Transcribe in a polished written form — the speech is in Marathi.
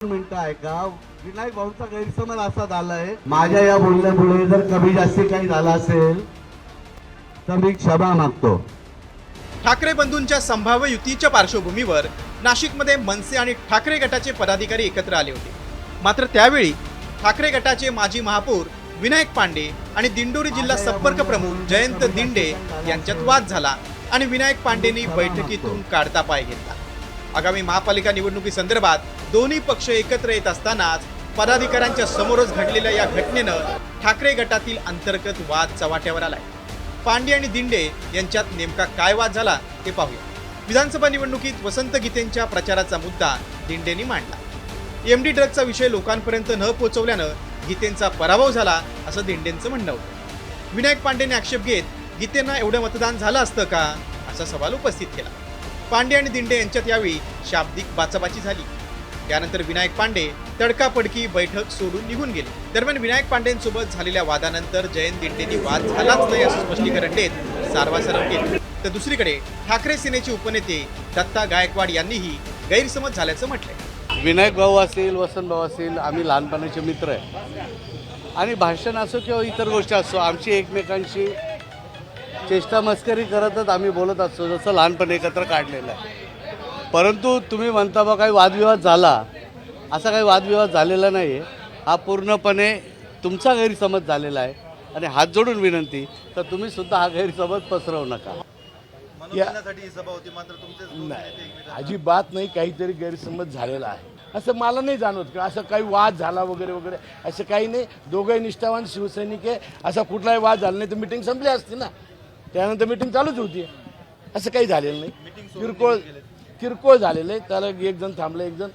मिनिटं आहे का? विनायक भाऊचा गैरसमज असा झालाय, माझ्या या बोलण्यामुळे जर कमी जास्ती काही झाला असेल तर मी क्षमा मागतो. ठाकरे बंधूंच्या संभाव्य युतीच्या पार्श्वभूमीवर नाशिकमध्ये मनसे आणि ठाकरे गटाचे पदाधिकारी एकत्र आले होते. मात्र त्यावेळी ठाकरे गटाचे माजी महापौर विनायक पांडे आणि दिंडोरी जिल्हा संपर्क प्रमुख जयंत दिंडे यांच्यात वाद झाला आणि विनायक पांडेंनी बैठकीतून काढता पाय घेतला. आगामी महापालिका निवडणुकीसंदर्भात दोन्ही पक्ष एकत्र येत असतानाच पदाधिकाऱ्यांच्या समोरच घडलेल्या या घटनेनं ठाकरे गटातील अंतर्गत वाद चव्हाट्यावर आलाय. पांडे आणि दिंडे यांच्यात नेमका काय वाद झाला ते पाहूया. विधानसभा निवडणुकीत वसंत गीतेंच्या प्रचाराचा मुद्दा दिंडेंनी मांडला. एमडी ड्रगचा विषय लोकांपर्यंत न पोहोचवल्यानं गीतेंचा पराभव झाला असं दिंडेंचं म्हणणं होतं. विनायक पांडेने आक्षेप घेत गीतेंना एवढं मतदान झालं असतं का असा सवाल उपस्थित केला. पांडे आणि दिंडे यांच्यात यावेळी शाब्दिक बाचाबाची झाली. त्यानंतर विनायक पांडे तडकाफडकी बैठक सोडून निघून गेले. दरम्यान विनायक पांडेंसोबत झालेल्या वादानंतर जयंत दिंडेंनी वाद झालाच नाही असं स्पष्टीकरण देत सारवासारव केले. तर दुसरीकडे ठाकरे सेनेचे उपनेते दत्ता गायकवाड यांनीही गैरसमज झाल्याचं म्हटलंय. विनायक भाऊ असेल, वसंत भाऊ असेल, आम्ही लहानपणाचे मित्र आहे आणि भाषण असो किंवा इतर गोष्टी असो, आमची एकमेकांशी चेष्टा मस्करी करतच आम्ही बोलत असतो, जसं लहानपणी एकत्र काढलेलं आहे. परंतु तुम्ही म्हणता बा काही वादविवाद झाला, असा काही वादविवाद झालेला नाही आहे. हा पूर्णपणे तुमचा गैरसमज झालेला आहे आणि हात जोडून विनंती तर तुम्ही सुद्धा हा गैरसमज पसरवू नका. अजिबात नाही, काहीतरी गैरसमज झालेला आहे असं मला नाही जाणवत का असं काही वाद झाला वगैरे वगैरे असं काही नाही. दोघंही निष्ठावान शिवसैनिक आहे, असा कुठलाही वाद झाला नाही तर मिटिंग संपली असती ना. त्यानंतर मिटिंग चालूच होती, असं काही झालेलं नाही. किरकोळ झालेलं आहे. त्याला एक जण थांबलं, एक जण